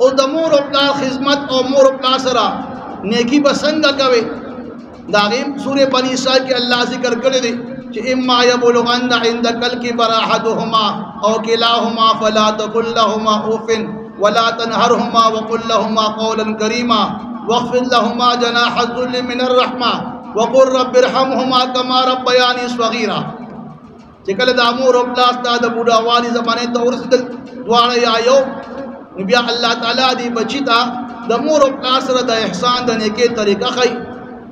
او د مور او پلار خدمت او مور او پلار سره نیکی بسنګ کوي داغیم سورہ بنی اسرائیل کې الله ذکر کړی دی چې اما یبلغن عندك الكبر احدهما او كلاهما فلا تقل لهما اف ولا تنهرهما وقل لهما قولا كريما واخفض لهما جناح الذل من الرحمه وقل رب ارحمهما كما ربياني صغيرا چې کله د امور او پلار د بوډا والی زمانه ته ورسېدل دواړه یو بیا الله تعالی دی بچی ته د مور او پلار سره د احسان د نیکي طریقه خي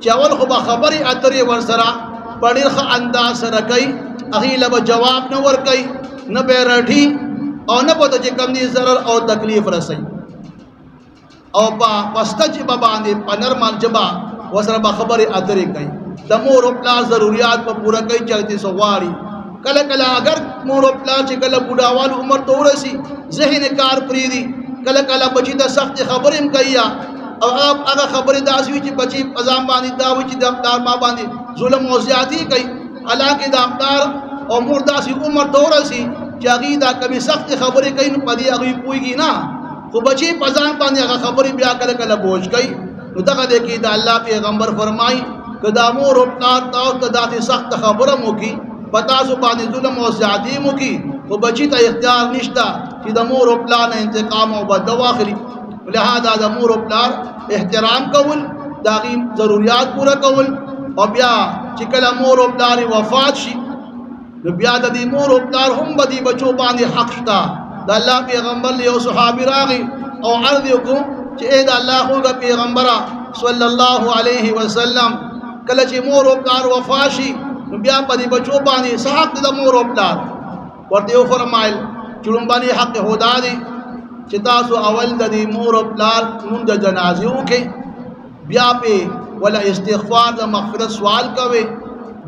چې اول خو به خبري اترې ور سره په ډېر ښه انداز سره کوي هغې له به جواب نه ورکوي نه به یې رټي او نه به ته چې کوم دي ضرر او تکلیف رسوي او په پسته ژبه باندې په نرمه ژبه ورسره به خبرې اترې کوي د مور او پلار ضروریات به پوره کوي چې هغې څه غواړي کله کله اگر مور او پلار چې کله بوډاوال عمر ته ورسي ذهن کار پرېږدي کله کله بچي ته سختې خبرې هم کوي او هغه خبرې داسې وي چې بچي په ځان باندې دا وي چې د پلار ما باندې ظلم او زیاتي کوي حالانکه د پلار او مور داسې عمر ته ورسي چې هغې دا کمې سختې خبرې کوي نو په دې هغوی پوهېږي نه خو بچي په ځان باندې هغه خبرې بیا کله کله بوج کوي نو دغه دی کې د الله پیغمبر فرمایي که دا مور او پلار تاسو ته داسې سخته خبره هم وکړي په تاسو باندې ظلم او زیاتي هم وکړي خو بچي ته اختیار نشته چې د مور او پلار نه انتقام او بدله واخلي لہذا د مور او پلار احترام کول د هغې ضروریات پوره کول او بیا چې کله مور او پلار وفات شي نو بیا د دې مور او پلار هم به دې بچو باندې حق شته د الله پیغمبر یو صحابي راغی او عرض یې وکړو چې ای د الله خوږه پیغمبره صلی الله علیه وسلم کله چې مور او پلار وفات شي نو بیا په دې بچو باندې څه حق دی د مور او پلار ورته یې وفرمایل چې لومبني حق خو دا دی چې تاسو اول د دې مور او پلار لمونځ د جنازې وکړئ بیا پې ولا استغفار د مغفرت سوال کوئ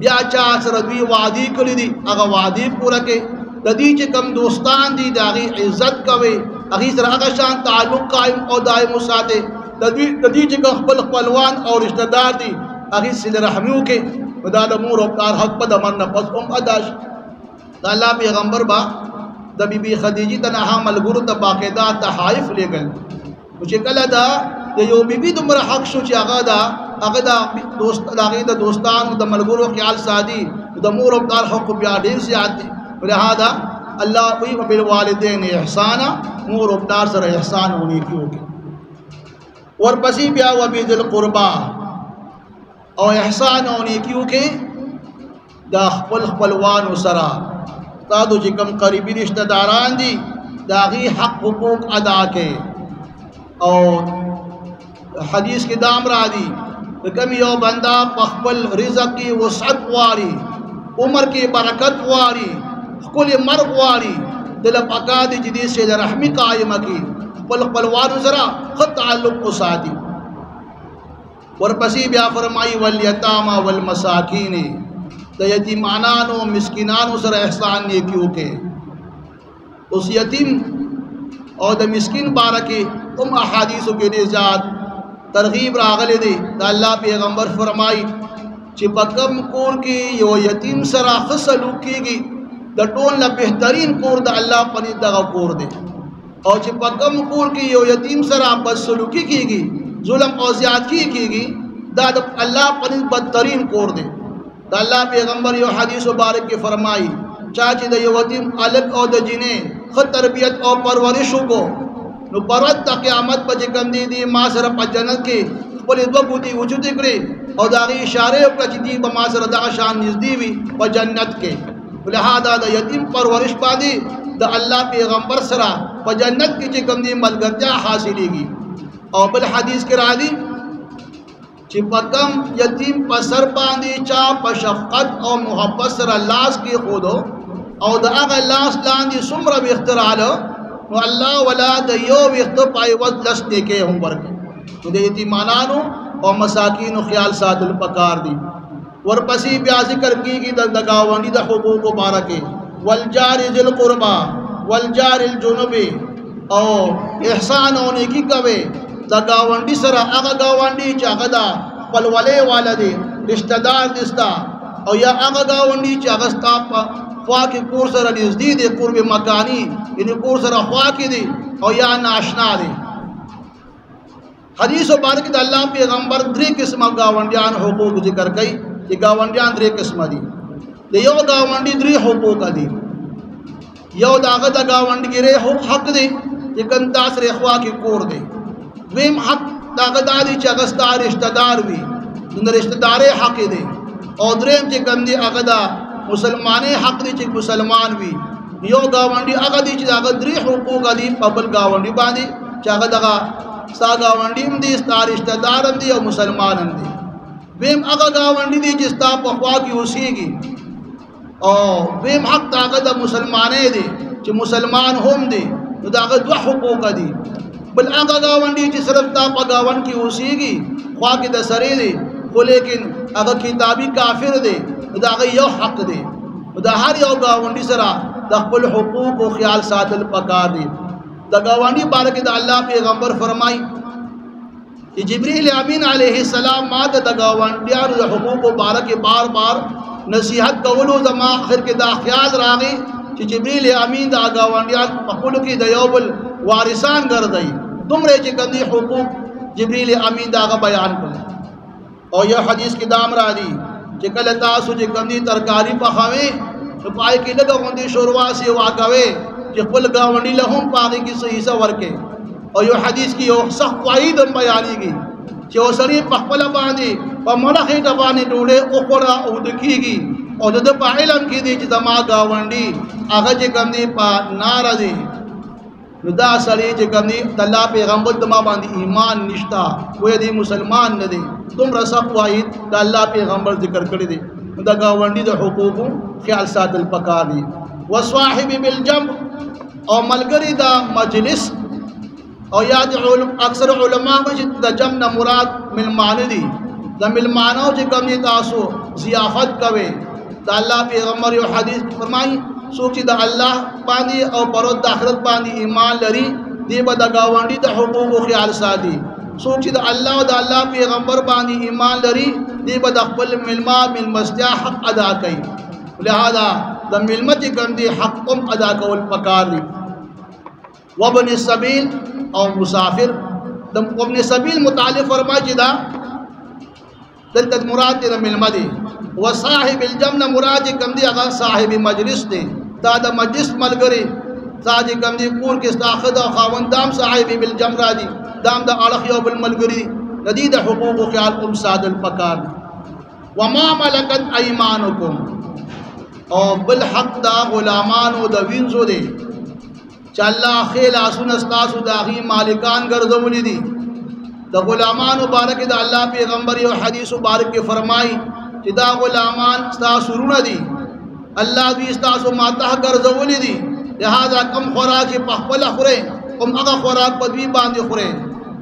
بیا چا سره دوی وعدې کړي دي هغه وعدې پوره کړئ د دې چې کوم دوستان دي د هغې عزت کوئ هغې سره هغه شان تعلق قائم او دائم وساتئ د دې چې کوم خپل خپلوان او رشته دار دي هغې صلې رحمي وکړئ نو دا د مور او پلار حق به د من نه پس هم ادا شي د الله پیغمبر به د بی بی خدیجې تنها ملګرو ته باقاعده تحائف لېږل نو چې کله دا د یو بی بي دومره حق شو چې هغه د هغې د دوستانو د ملګرو خیال ساتي د مور او پلار حق بیا ډېر زیات دی لہذا الله وی بالوالدین احسانا مور او پلار سره احسان او نیکي وکړي ورپسې بیا وبذل قربا او احسان او نیکي وکړي د خپل خپلوانو سره تاسو چې کوم قریبي رشتہ داران دي د هغې حق حقوق ادا کړئ او حدیث کې دام راځي چې کوم یو بنده په خپل رزق کې وسعت غواړي عمر کې برکت غواړي ښکلې مرګ غواړي دله پکار دی چې دې صلې رحمي قایمه کړي خپل خپلوانو سره ښه تعلق وساتي ورپسې بیا فرمایي والیتاما والمساکین د یتیمانانو مسکینانو سره احسان نیکي وکړئ اوس یتیم او د مسکین باره کې هم احادیثو کې ډېر زیات ترغیب راغلی دی د الله پیغمبر فرمایي چې په کوم کور کې یو یتیم سره ښه سلوک کېږي د ټول نه بهترین کور د الله په نزد دغه کور دی او چې په کوم کور کې یو یتیم سره بدسلوکي کېږي ظلم او زیاتي کېږي دا د الله په نزد بدترین کور دی د الله پیغمبر یو حدیث مبارک کې فرمایي چا چې د یو یتیم الک او د جنې ښه تربیت او پرورش وکړو نو پر ورځ د قیامت په چې کوم دی ما سره په جنت کې خپلې دوه ګوتې اوچتې کړې او د هغې اشارې وکړه چې دی به ما سره دغه شان نږدې وي په جنت کې لہذا د یتیم پرورش باندې د الله پیغمبر سره په جنت کې چې کوم دی ملګرتیا حاصلېږي او بل حدیث کې راځي چې په کوم یتیم په سر باندې چا په شفقت او محبت سره لاس کېښودو او د هغه لاس لاندې څومره ویښته راغله نو الله ولا د یو ویښته په عوض لس نیکۍ هم ورکړي نو د یتیمانانو او مساکینو خیال ساتل پکار دي ورپسې بیا ذکر کېږي د ګاونډي د حقوقو باره کې والجار ذی القربا والجار الجنوب او احسان او نیکي کوي د ګاونډي سره هغه ګاونډي چې هغه د خپلولۍ والا دی رشته دار دی ستا او یا هغه ګاونډي چې هغه ستا په خوا کې کور سره نږدې دی قرب مکاني یعنې کور سره خوا کې دی او یا ناشنا دی حدیث مبارک د الله پیغمبر درې قسمه گاونډیان حقوق ذکر کړي چې گاونډیان درې قسمه دي. د یو گاونډي درې حقوق دي. یو داغه د گاونډګری حق دی چې کوم تاسو سره خوا کې کور دی. دویم حق داغه د دې چې هغه ستاسو رشتہ دار وي نو رشتہ داري حق دی. او دریم چې کوم دی هغه د مسلمانې حق دی چې مسلمان وي. یو گاونډي هغه دی چې هغه درې حقوق دي په بل گاونډي باندې چې هغه دغه ستا گاونډي هم دي ستا رشتہ دار هم دي او مسلمان هم دي. دویم هغه گاونډي دی چې ستا په خوا کې اوسېږي او دویم حق هغه د مسلمانې دی چې مسلمان هم دي نو دغه دوه حقوق دي. بل هغه گاونډي چې صرف تا په گاوند کې اوسېږي خوا کې د سړی دی خو لیکن هغه کتابي کافر دی نو دغه یو حق دی. نو د هر یو گاونډي سره د خپل حقوق او خیال ساتل پکار دي. د گاونډي باره کې د الله پیغمبر فرمایي چې جبرئیل امین علیه السلام ما د گاونډیانو د حقوقو باره کې بار بار نصیحت کولو زما آخر کې دا خیال راغی چې جبرئیل امین د گاونډیان په خپلو کې د یو بل وارثان ګرځي. دومره چې کوم حقوق جبرئیل امین داغه بیان کړل. او یو حدیث کې دام را دي چې کله تاسو چې کوم ترکاری پخاوي نو پای کې لږه غوندې شوروا سی واکوي چې خپل گاونډي له هم پاږي کې صحیح حصہ ورکې. او یو حدیث کې یو سخت وعید هم بیانېږي چې اوسړي په خپل باندې په مړه خېټه باندې ډوډۍ وخوړه او د کېږي او د په علم کې دی چې زما گاونډي هغه چې کوم دی په ناره دی نو دا سړی چې کوم دی د الله پیغمبر د ما باندې ایمان نشتا وایي دی مسلمان نه دی. دومره سخت وعید د الله پیغمبر ذکر کړی دی. د گاونډي د حقوقو خیال ساتل پکار دي. وصاحب بالجنب او ملګری د مجلس او یاد اکثر علما چې د جمع نه مراد ملمانه دي. د ملمانو چې کوم تاسو ضیافت کوي د الله پیغمبر یو حدیث فرمایي څوک چې د الله باندې او پرود د آخرت باندې ایمان لري دی به د گاونډي د حقوقو خیال ساتي. څوک چې د الله او د الله پیغمبر باندې ایمان لري دی به د خپل ملمستیا حق ادا کوي. لہذا د ملمت کوم دی حق هم ادا کول پکار دي. وابن السبیل او مسافر د ابن سبیل متعلق فرمایي چې دا دلته مراد د ملمت دی. وصاحب الجنب مراد کوم دی هغه صاحب مجلس دی. دا د مجلس ملګری صاحب کوم دی کور کې استاخذ او خاوندام صاحب بالجنب را دي دام د اړخ یو بل ملګری ندی د حقوق خیال ام سادل پکار. وما ملکت ایمانکم او بل حق دا غلامانو د وینځو دی چې الله خیل اسن استاسو داغي مالکان ګرځولې دي. د غلامانو بارک د الله پیغمبر یو حدیث مبارک کې فرمایي چې دا غلامان استاسو رونه دي الله دوی استاسو ماته ګرځولې دي. لہذا کم خوراک په خپل خوره کوم هغه خوراک په دوی باندې خوره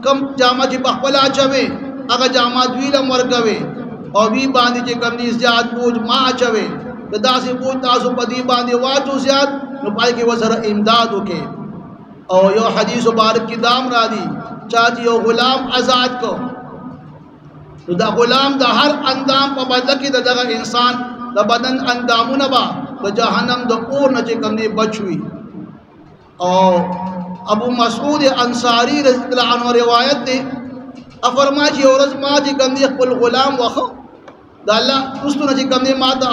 کم جامه چې په خپل اچوي هغه جامه دوی له مرګوي او دوی باندې چې کم دي زیات بوج ما اچوي د داسې بوج تاسو په دوی باندې واچو زیات نو پای کې وسره امداد وکي. او یو حدیث مبارک کې دام را دي چا چې یو غلام آزاد کو نو دا غلام د هر اندام په بدل کې دغه انسان د بدن اندامونه با د جهنم د اور نه چې کوم دی بچوي. او ابو مسعود انصاری رضی الله عنه روایت دی افرمایي چې ورځ ما چې کوم دی خپل غلام وخو د الله رستو نه چې کوم دی ما ته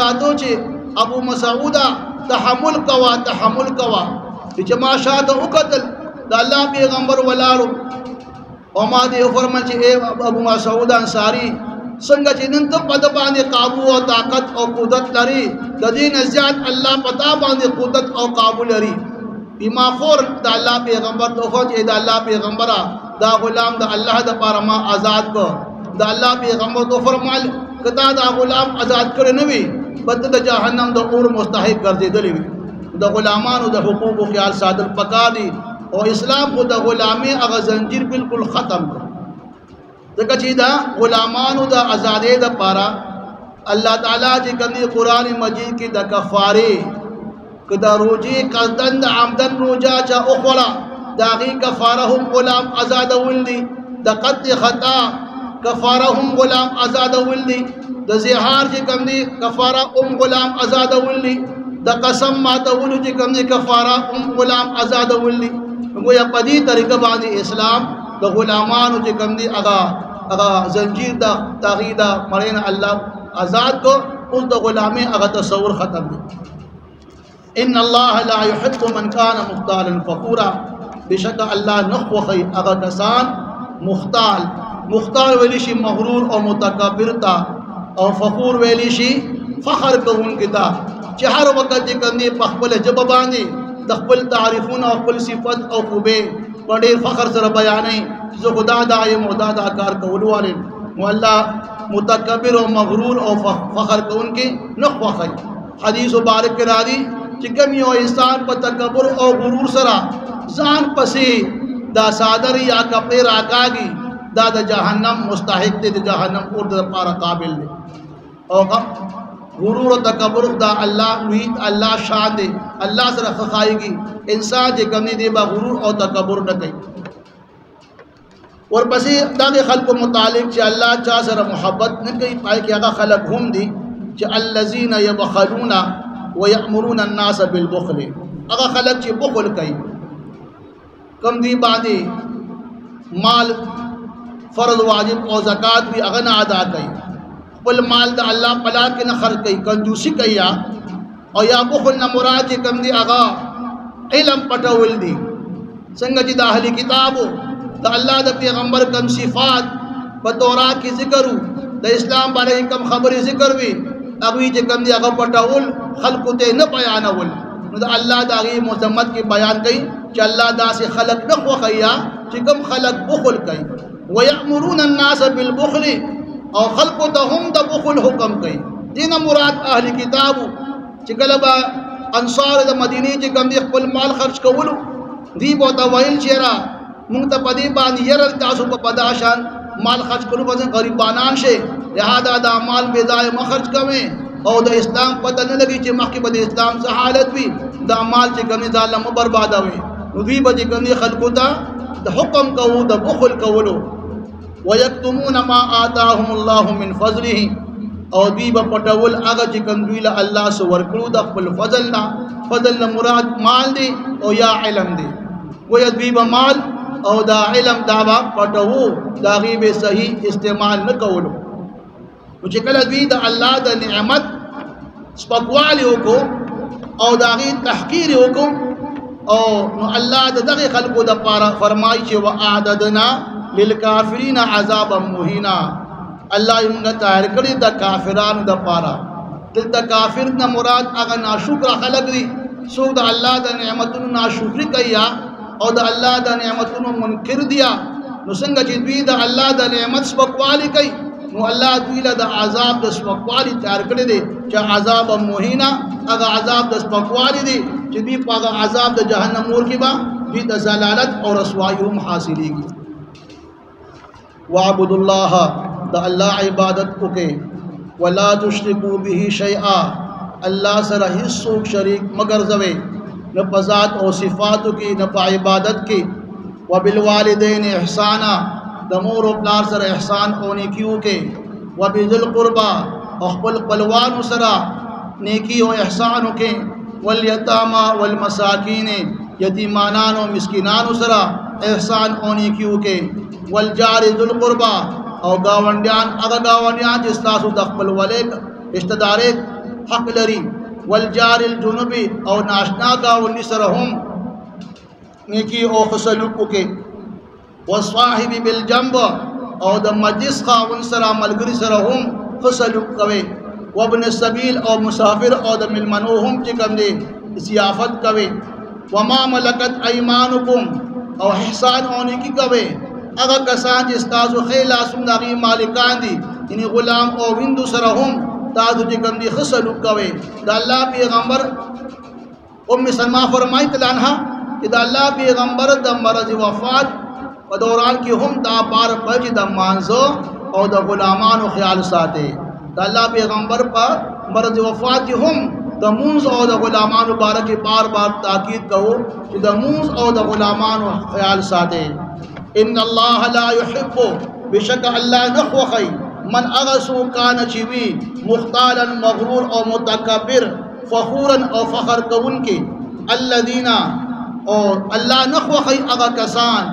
راتو چې ابو مسعود تحمل کوا چې ما شاته وکتل د الله پیغمبر ولالو او ما دې فرمایي چې اے ابو مسعود انصاری څنګه چې نن ته په باندې قابو او طاقت او قدرت لري د دې نه زیات الله پتا باندې قدرت او قابو لري. بما خور د الله پیغمبر ته خو چې د الله پیغمبر دا غلام د الله د پاره ما آزاد کو. د الله پیغمبر ته فرمایل کدا دا غلام آزاد کړي نه وي بد د جهنم د اور مستحق ګرځیدلی وي. د غلامانو د حقوقو خیال ساتل پکار دي. او اسلام خو د غلامي هغه زنجیر بالکل ختم کړ. ځکه چې دا غلامانو د آزادۍ د پاره الله تعالی چې کوم قرآن مجید کې د کفاره کدا روجي قصدن د عمدن روجا چا اخولا داغي کفاره هم غلام آزاد ولدي. د قد خطا کفاره هم غلام آزاد ولدي. د زهار چې کوم کفاره غلام آزاد ولدي. د قسم ماته ولدي چې کوم کفاره غلام آزاد ولدي. گویا په دې طریقه باندې اسلام د غلامانو چې کوم دي هغه زنجیر د تغید مرین الله آزاد کو اوس د غلامي هغه تصور ختم دي. ان الله لا يحب من كان مختالا فخورا، بشک الله نخوخی هغه کسان مختال ویلی شي مغرور او متکبر تا، او فخور ویلی شي فخر کوونکی تا چې هر وخت چې کوم دي په خپل جبه باندې د خپل تعریفونه او خپل صفت او خوبه په ډېر فخر سره بیانې چې خدا دایم او دا کار کولو والے والله متکبر او مغرور او فخر کوونکی نخوخی. حدیث مبارک کې راځي چې کوم یو انسان په تکبر او غرور سره ځان پسې دا صادر یا کپڑے راکاږي دا د جهنم مستحق دی، د جهنم اور د لپاره قابل دی. او غرور او تکبر دا الله وی الله شان دی، الله سره خخایږي. انسان چې کوم دی با غرور او تکبر نه کوي. ورپسې دا خلق متعلق چې الله چا سره محبت نه کوي پای کې هغه خلق هم دي چې الذين يبخلون ويأمرون الناس بالبخل. هغه خلق چې بخل کوي کم دی باندې مال فرض واجب او زکات بھی هغه نه ادا کوي، خپل مال د الله په لار کې نه خرج کوي، کنجوسی کوي او یا بخل نه مراد کم دی هغه علم پټول دي. څنګه چې د اهلی کتابو د الله د پیغمبر کم صفات په تورات کې ذکر د اسلام باندې کم خبرې ذکر وي هغه چې کم دی هغه پټول خلق ته نه بیانول. نو د الله د هغه مذمت کې بیان کوي چې الله داسې خلق نه خوښیا چې کم خلق بخل کوي. ويأمرون الناس بالبخل او خلق ته هم د بخل حکم کوي. دین مراد اهل کتابو چې کله با انصار د مدینه چې کم دی خپل مال خرج کولو دی بو ته ویل چې را مونږ ته پدی باندې ير تاسو په پداشان مال خرج کولو باندې غریبانان شي، لہذا دا مال بے ځای مخرج کوي او د اسلام پته نه لګي چې مخکې به د اسلام څخه حالت وي دا مال چې کوم ظالم بربادوي. نو دوی به چې کوم خلکو ته د حکم کوو د بخل کولو. ويكتمون ما آتاهم الله من فضله او دوی به پټول هغه چې کوم دوی له الله سو ورکړو د خپل فضل نه. فضل نه مراد مال دی او یا علم دی. ویا دوی به مال او دا علم دا به پټو دا غي به صحیح استعمال نه کولو. نو چې کله دوی د الله د نعمت سپکوالی وکړو او دا غي تحقیر وکړو او نو الله د دغه خلقو د پاره فرمایي چې واعددنا للکافرین عذابا مهینا. الله یې موږ تیار کړی د کافرانو د پاره. دلته کافر نه مراد هغه ناشکر خلق دي څوک د الله د نعمتونو ناشکری کوي او د الله د نعمتونو منکر دي. نو څنګه چې دوی د الله د نعمت سپکوالی کوي نو الله دوی له د عذاب د سپکوالی تیار کړی دی چې عذاب مهینا هغه عذاب د سپکوالی دی چې دوی په هغه عذاب د جهنم اور کې به دوی د ضلالت او رسوایی هم حاصلېږي. وعبد الله د الله عبادت وکړئ ولا تشرکوا به شیئا، الله سره هیڅ څوک شریک مگر زوي نه په ذات او صفاتو کې نه په عبادت کې. وبالوالدین احسانا د مور او پلار سره احسان او نیکی وکړئ. وبذل قربا او خپل خپلوانو سره نیکی او احسان وکړئ. والیتاما والمساکین یتیمانانو مسکینانو سره احسان او نیکی وکړئ. والجار ذل قربا او گاونډیان هغه گاونډیان چې تاسو د خپل ولید رشتہ داري حق لري. والجار الجنوب او ناشنا گاونډي سره هم نیکی او خصلوک وکړئ. والصاحب بالجنب او د مجلس خاون سره ملګری سره هم خصلوک کوي. وابن السبيل او مسافر او د ملمنو هم چې کوم دي ضیافت کوي. وما ملکت ایمانکم او احسان او نیکی کوي هغه کسان چې تاسو خیلا سمداغي مالکان دي یعنی غلام او ویندو سره هم تاسو چې کوم دي خصلوک کوي. د الله پیغمبر سلمہ فرمایي تعالی عنها چې د الله پیغمبر د مرض وفات په دوران کې هم دا بار پج د مانزو او د غلامانو خیال ساتي. د الله پیغمبر په مرض وفات کې هم د مونز او د غلامانو باره کې بار بار تاکید کوو چې د مونز او د غلامانو خیال ساتي. ان الله لا يحب بشک الله نخوخي من اغسو کان چوي مختالا مغرور او متکبر فخورا او فخر کون کې. الذين او الله نخوخي اغا کسان